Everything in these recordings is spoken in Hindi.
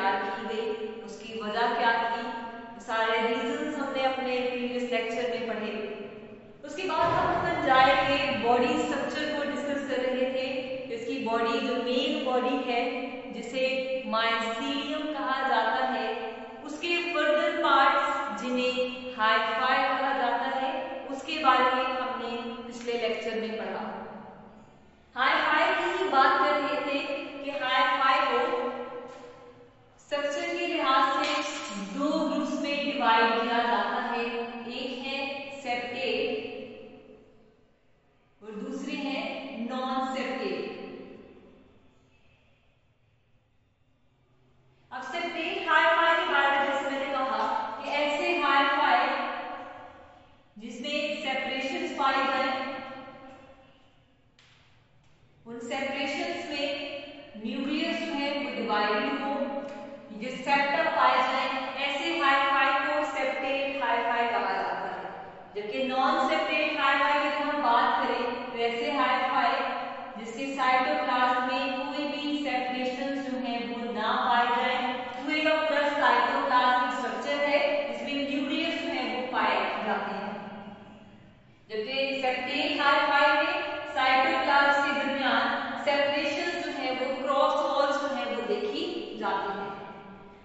तैयार की गई, उसकी वजह क्या थी, सारे रीजंस हमने अपने प्रीवियस लेक्चर में पढ़े। उसके बाद हम फंजाई के बॉडी स्ट्रक्चर को डिस्कस कर रहे थे। इसकी बॉडी जो मेन बॉडी है जिसे माइसीलियम कहा जाता है, उसके फर्दर पार्ट्स जिन्हें हाइफाई कहा जाता है, उसके बारे में हमने पिछले लेक्चर में पढ़ा। हाइफाई की ही बात कर रहे थे कि हाइफाई को स्ट्रक्चर के लिहाज से दो ग्रुप्स में डिवाइड किया जाता है। एक है सेप्टेट और दूसरी है नॉन सेप्टेट। अब सेप्टेट हाइफाई के बारे में जैसे मैंने कहा कि ऐसे हाइफाई जिसमें सेपरेशंस पाए जाए, उन सेपरेशंस में न्यूक्लियस जो है वो डिवाइडेड हो, ये सेप्टा पाए जाए, ऐसे हाइफाई को सेप्टेट हाइफाई कहा जाता है। जबकि नॉन सेप्टेट हाइफाई की अगर हम बात करें तो ऐसे हाइफाई जिसके साइटोप्लाज्म में कोई भी सेपरेशंस जो है वो ना पाए जाए, पूरे का पूरा साइटोप्लाज्मिक स्ट्रक्चर है जिसमें न्यूक्लियस जो है वो पाए जाते हैं। जबकि सेप्टेट हाइफाई में साइटोप्लाज्म के दरमियान सेपरेशंस जो है वो क्रॉस वॉल्स जो है वो देखी जाती है।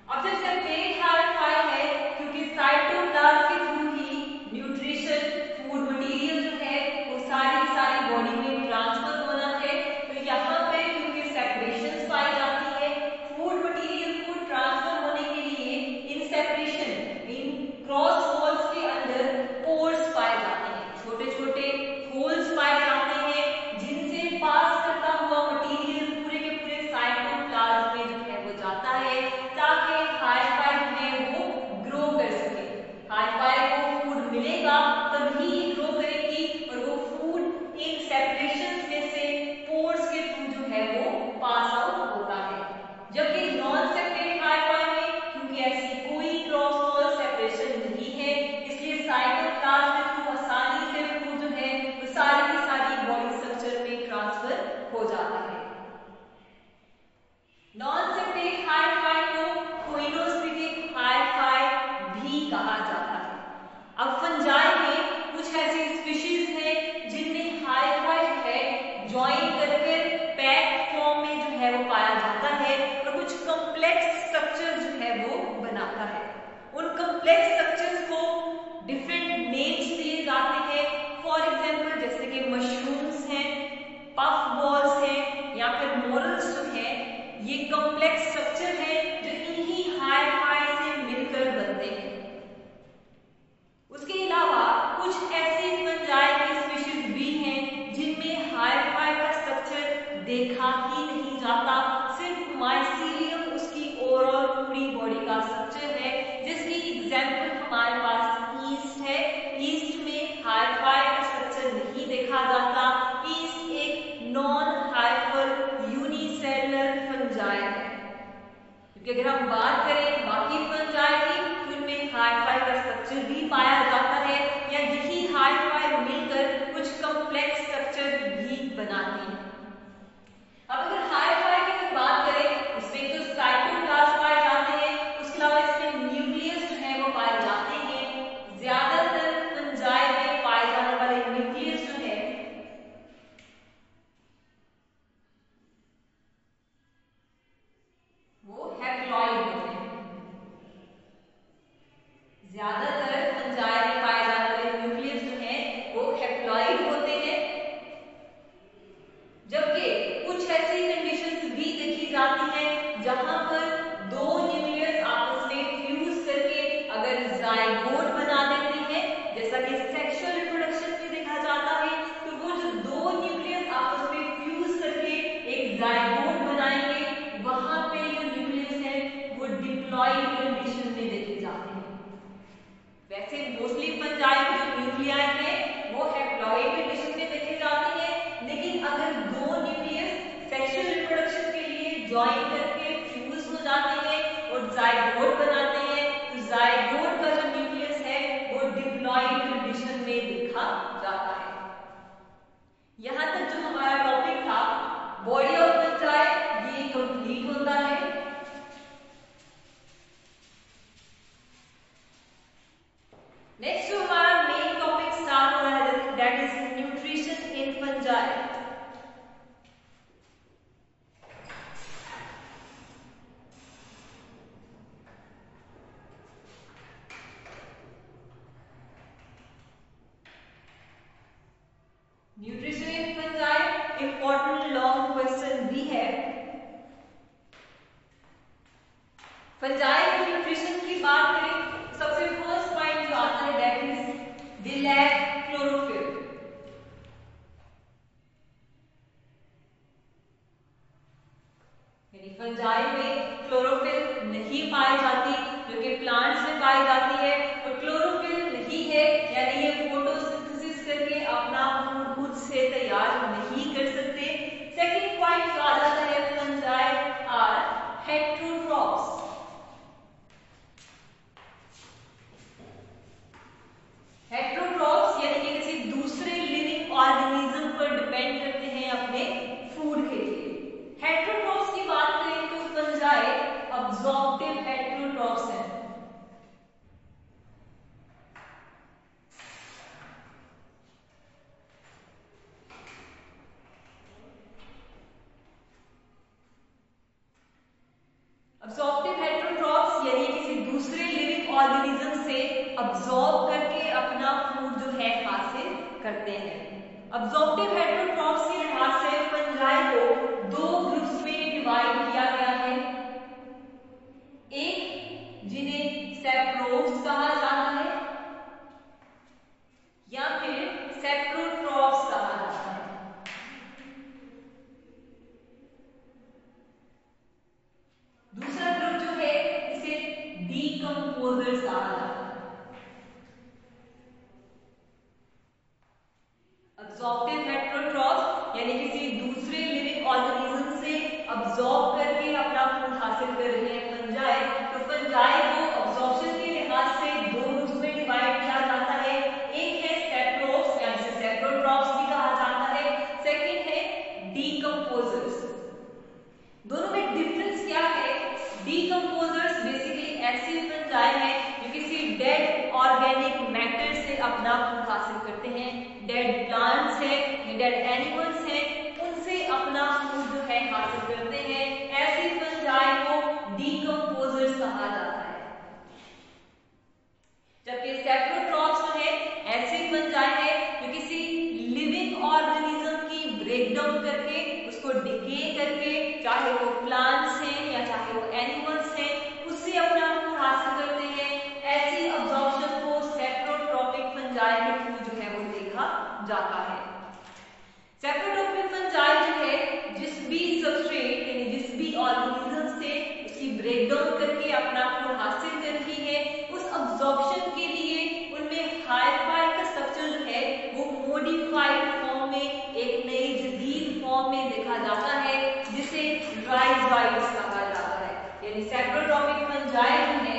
अब जब सेप्टेट हाइफाई है, क्योंकि साइटोप्लाज्म के थ्रू ही न्यूट्रिशन फूड मटेरियल जो है वो सारी बॉडी में ट्रांसफर होना है, तो यहाँ पे क्योंकि सेपरेशंस पाई जाती है, फूड मटेरियल को ट्रांसफर होने के लिए in separation in cross walls के अंदर पोर्स पाए जाते हैं, छोटे छोटे होल्स पाए जाते हैं जिनसे पास करता हुआ मटेरियल पूरे के पूरे साइटोप्लाज्म में जो है वो जाता है ताकि हाइफाई जो है वो ग्रो कर सके। हाइफाई को फूड मिलेगा तभी ग्रो करेगी और वो फूड इन सेपरेशंस में से पोर्स के थ्रू जो है वो पास आउट होता है। जबकि नॉन सेपरेट हाइफाई में क्योंकि ऐसी कोई क्रॉस वॉल सेपरेशन नहीं है, इसलिए साइटोप्लाज्म के थ्रू आसानी से फूड जो है वो सारी की सारी बॉडी स्ट्रक्चर में ट्रांसफर हो जाता है। नॉन सेप्टेट हाइफाई को कोइनोस्टिक हाइफाई भी कहा जाता है। अब फंजाई में कुछ ऐसी स्पीशीज हैं जिनमें हाइफाई जो है ज्वाइन करके पैक फॉर्म में जो है वो पाया जाता है और कुछ कॉम्प्लेक्स स्ट्रक्चर जो है वो बनाता है। उन कॉम्प्लेक्स स्ट्रक्चर्स को डिफरेंट नेम्स दिए जाते हैं। फॉर एग्जांपल जैसे कि मशरूम्स हैं, पफ बॉल्स हैं या फिर मोरल्स जो हैं, ये कॉम्प्लेक्स स्ट्रक्चर है जो इन्हीं हाइफाई से मिलकर बनते हैं। उसके अलावा कुछ ऐसी फंजाई की स्पीशीज भी हैं जिनमें हाइफाई का स्ट्रक्चर देखा ही नहीं जाता, सिर्फ माइसीलियम उसकी ओवरऑल पूरी बॉडी का स्ट्रक्चर है, जिसकी एग्जांपल हमारे पास ईस्ट है। ईस्ट में हाइफाई का स्ट्रक्चर नहीं देखा जाता। ईस्ट एक नॉन हाइपर यूनिसेलुलर फंजाई है, क्योंकि अगर हम बात करें बाकी फंजाई की तो उनमें हाइफाई का स्ट्रक्चर भी पाया जाता है या यही हाइफाई मिलकर कुछ कॉम्प्लेक्स स्ट्रक्चर भी बनाती है। अब अगर हाइफाई की बात करें, इसमें तो साइटोप्लाज्म पाए जाते हैं, उसके अलावा इसमें न्यूक्लियस जो है वो पाए जाते हैं। ज्यादातर फंजाई में पाए जाने वाले न्यूक्लियस जो है वो हैप्लॉइड होते हैं। ज्यादातर फंजाई में पाए जाने वाले न्यूक्लियस जो है वो हैप्लॉइड होते हैं, जबकि कुछ ऐसी कंडीशंस भी देखी जाती हैं जहां पर दो न्यूक्लियस आपस में फ्यूज करके अगर जाइगोट बना देते हैं, जैसा कि सेक्सुअल रिप्रोडक्शन में देखा जाता है, तो वो जो दो न्यूक्लियस आपस में फ्यूज करके एक जाइगोट बनाएंगे, वहां पे जो न्यूक्लियस है वो डिप्लॉइड कंडीशन में देखे जाते हैं। वैसे मोस्टली फंजाई के जो न्यूक्लियाई है वो हैप्लॉइड कंडीशन में देखे जाते हैं, लेकिन अगर दो न्यूक्लियस सेक्सुअल रिप्रोडक्शन के लिए ज्वाइन करके फ्यूज हो जाते हैं और जाइगोट बनाते हैं, तो जाइगोट का जो न्यूक्लियस है वो डिप्लॉइड कंडीशन में देखा जाता है। यहां तक जो हमारा टॉपिक था बॉडी ऑफ फंजाई ये कंप्लीट होता है। फंजाई की न्यूट्रिशन की बात करें, सबसे फर्स्ट पॉइंट जो आता है that is they lack chlorophyll. यानी फंजाई में क्लोरोफिल नहीं पाई जाती, जो कि प्लांट्स में पाई जाती है। और क्लोरोफिल नहीं है यानी ये फोटोसिंथेसिस करके अपना फूड खुद से तैयार नहीं कर सकते। सेकंड पॉइंट जो आ जाता है, फंजाई आर हेटेरोट्रॉप्स। हेटेरोट्रॉप्स यानी कि किसी दूसरे लिविंग ऑर्गेनिज्म पर डिपेंड करते हैं अपने फूड के लिए। हेटेरोट्रॉप्स की बात करें तो फंजाई अब्जॉर्प्टिव हेटेरोट्रॉप्स हैं। अब्जॉर्प्टिव हेटेरोट्रॉप्स यानी किसी दूसरे लिविंग ऑर्गेनिज्म से अब्जॉर्ब करके अपना फूड जो है हासिल करते हैं। अब्जॉर्प्टिव हेटेरोट्रॉप्स के लिहाज से फंजाई को दो ग्रुप्स में डिवाइड किया गया है। एक जिन्हें सेप्रोब्स कहा जाता है या फिर सेप्रोट्रॉप्स कहा जाता है। दूसरा ग्रुप जो है इसे डीकंपोजर्स कहा जाता है। अब्जॉर्प्टिव हेटेरोट्रॉप्स यानी किसी दूसरे लिविंग ऑर्गेनिज्म से अब्जॉर्ब करके अपना फूड हासिल कर रहे हैं फंजाई। तो फंजाई को अब्जॉर्प्शन के लिहाज से दो ग्रुप्स में डिवाइड किया जाता है। एक है सेप्रोब्स या जिसे सेप्रोट्रॉप्स भी कहा जाता है, सेकंड है डीकंपोजर्स। दोनों में डिफरेंस क्या है? डीकंपोजर्स बेसिकली ऐसे फंजाई हैं जो किसी डेड ऑर्गेनिक मैटर से अपना फूड हासिल करते हैं। डेड प्लांट्स है, डेड एनिमल्स हैं, उनसे अपना फूड जो है हासिल करते हैं। ऐसे फंजाई को डीकंपोजर्स कहा जाता है। जबकि सेप्रोट्रॉप्स जो है ऐसे फंजाई है जो किसी लिविंग ऑर्गेनिज्म की ब्रेकडाउन करके उसको डिके करके, चाहे वो प्लांट्स हैं या चाहे वो एनिमल्स हैं, उससे अपना फूड हासिल करते हैं। ऐसी अब्जॉर्प्शन को सेप्रोट्रॉपिक फंजाई के थ्रू जो है वो देखा जाता है। सेप्रोट्रॉपिक फंजाई जो है जिस भी सबस्ट्रेट यानी जिस भी ऑर्गेनिज्म से उसकी ब्रेकडाउन करके अपना फूड हासिल कर रही है, उस अब्जॉर्प्शन के लिए उनमें हाइफाई का स्ट्रक्चर जो है वो मॉडिफाइड फॉर्म में, एक नई जदीद फॉर्म में देखा जाता है, जिसे राइजोइड्स कहा जाता है। यानी सेप्रोट्रॉपिक फंजाई जो है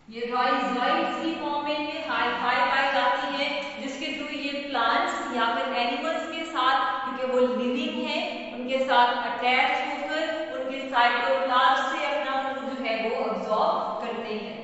ये राइजोइड्स की फॉर्म में हाइफाई पाई जाती है, जिसके थ्रू ये प्लांट्स या फिर एनिमल्स के साथ, क्योंकि वो लिविंग है, उनके साथ अटैच होकर उनके साइटोप्लाज्म से अपना फूड जो है वो अब्सॉर्ब करते हैं।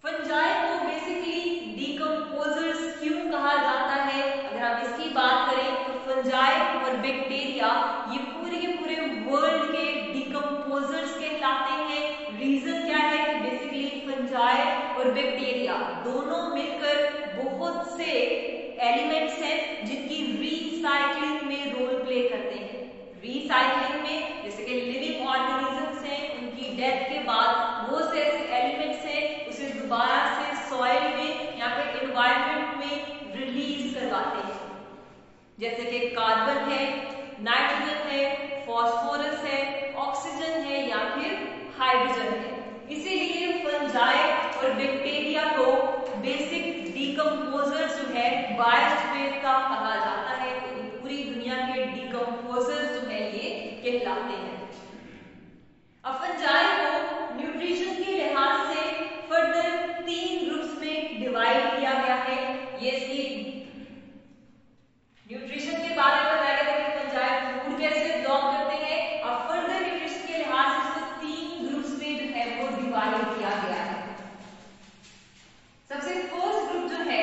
फंजाई को बेसिकली डीकंपोजर्स क्यों कहा जाता है? अगर हम इसकी बात करें तो फंजाई और बैक्टीरिया ये पूरे के पूरे वर्ल्ड के डीकंपोजर्स कहलाते हैं। रीजन क्या है कि बेसिकली फंजाई और बैक्टीरिया दोनों मिलकर बहुत से एलिमेंट्स हैं जिनकी रीसाइक्लिंग में रोल प्ले करते हैं। रीसाइक्लिंग में जैसे कि लिविंग ऑर्गेनिजम्स हैं, उनकी डेथ के बाद वो से ऐसे एलिमेंट्स हैं उसे दोबारा से सॉइल में या फिर एनवायरनमेंट में रिलीज करवाते हैं। जैसे कि कार्बन है, नाइट्रोजन है, फास्फोरस है, ऑक्सीजन है या फिर हाइड्रोजन है। इसीलिए फंजाई और बैक्टीरिया को बेसिक डीकंपोजर्स जो है बायोस्फीयर का कहा जाता है। पूरी दुनिया के डीकंपोजर्स जो है ये कहलाते हैं। अब फंजाई को न्यूट्रिशन के लिहाज से फर्दर 3 ग्रुप्स में डिवाइड किया गया है। ये इसकी न्यूट्रिशन के बारे में बताया गया कि फंजाई फूड कैसे अब्सॉर्ब करते हैं, और फर्दर न्यूट्रिशन के लिहाज से इसको 3 ग्रुप्स में जो है वो डिवाइड किया गया है। सबसे फर्स्ट ग्रुप जो है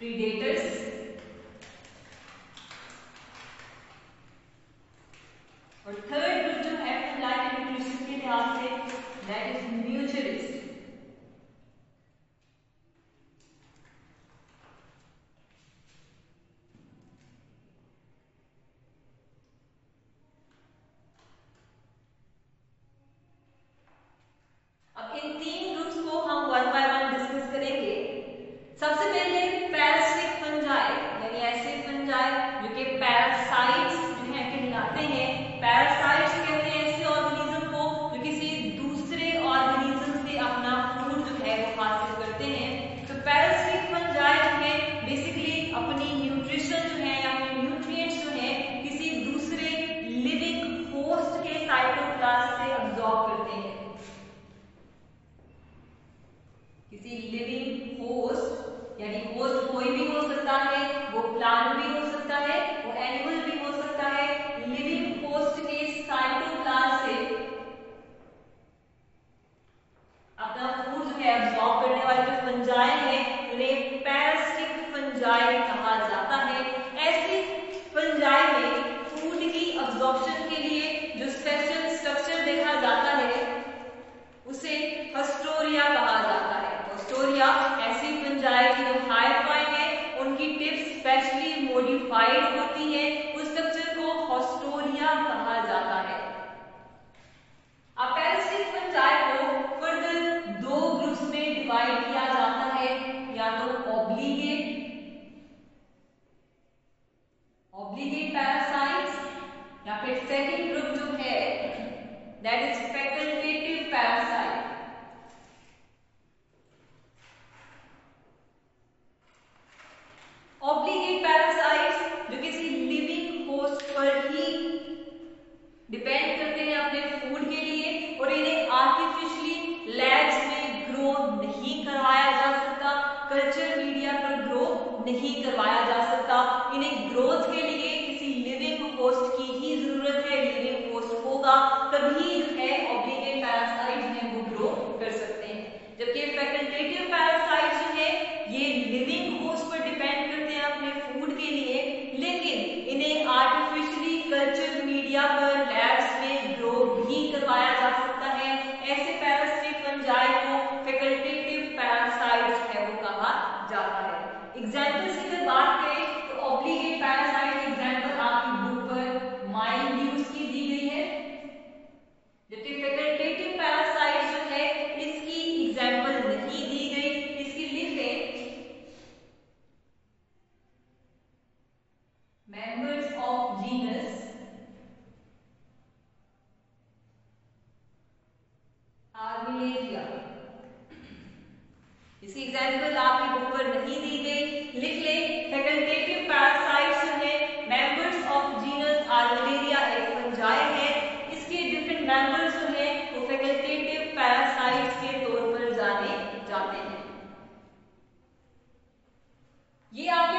प्रीडेटर्स और थर्ड ग्रुप जो है फंजाई के न्यूट्रिशन के लिहाज से दैट इज म्यूचुअलिस्ट। अब इन तीन ग्रुप्स को हम वन बाय वन डिस्कस करेंगे। सबसे पहले पैरासिटिक फंजाई यानी ऐसे फंजाई जो कि पैरासाइट्स जो है कहलाते हैं। पैरासाइट्स कहते हैं ऐसे ऑर्गेनिज्म को जो किसी दूसरे ऑर्गेनिज्म से अपना फूड जो है वो हासिल करते हैं। तो पैरासिटिक फंजाई जो है बेसिकली अपनी न्यूट्रिशन जो है या अपने न्यूट्रिएंट्स जो है किसी दूसरे लिविंग होस्ट के साइटोप्लाज्म से अब्सॉर्ब करते हैं। किसी लिविंग होस्ट यानी होस्ट कोई भी हो सकता है, वो प्लांट भी हो सकता है, वो एनिमल भी हो सकता है। लिविंग होस्ट के साइटोप्लाज्म से अपना फूड जो है अब्सॉर्ब करने वाले जो फंजाई है उन्हें पैरासिटिक फंजाई कहा जाता है। ऐसे फंजाई में फूड की अब्सॉर्प्शन के लिए जो स्पेशल स्ट्रक्चर देखा जाता है उसे हस्टोरिया कहा जाता है। हस्टोरिया ऐसी फंजाई जो हाइफाई है, उनकी टिप्स स्पेशली मॉडिफाइड होती है, उस स्ट्रक्चर को हस्टोरिया कहा जाता है। अब पैरासिटिक फंजाई को फर्दर दो ग्रुप्स में डिवाइड किया जाता है, या तो ऑब्लिगेट पैरासाइट्स या फिर सेकंड ग्रुप जो है that is facultative parasite. Obligate parasites जो किसी लिविंग होस्ट पर ही डिपेंड करते हैं अपने फूड के लिए और इन्हें आर्टिफिशियली लैब्स में ग्रो नहीं करवाया जा सकता, कल्चर मीडिया पर ग्रो नहीं करवाया जा सकता। इन्हें ग्रोथ के लिए किसी लिविंग होस्ट की ही जरूरत है। लिविंग होस्ट होगा तभी जो है ऑब्लिगेट पैरासाइट्स हैं वो ग्रो कर सकते हैं। जबकि फैकल्टेटिव पैरासाइट्स जो है ये लिविंग होस्ट पर डिपेंड करते हैं अपने फूड के लिए, लेकिन इन्हें आर्टिफिशियली कल्चर मीडिया पर लैब्स में ग्रो भी करवाया जा सकता है। ऐसे पैरासिटिक फंजाई को फैकल्टेटिव पैरासाइट्स है वो कहा जाता है। एग्जांपल्स की अगर बात करें तो ऑब्लिगेट पैरासाइट एग्जांपल आपकी बुक पर माइल्ड्यूस की दी गई है, जबकि फैकल्टेटिव पैरासाइट जो है इसकी एग्जांपल नहीं दी गई। इसकी लिखें मेंबर्स ऑफ जीनस आर्मिलेरिया। इसकी एग्जांपल आपकी बुक पर नहीं दी गई, लिख ले फैकल्टेटिव पैरासाइट्स जो है मेंबर्स ऑफ जीनस आर्मिलेरिया एक फंजाई है। इसके डिफरेंट मेंबर्स जो है वो फैकल्टेटिव पैरासाइट्स के तौर पर जाने जाते हैं। ये आपकी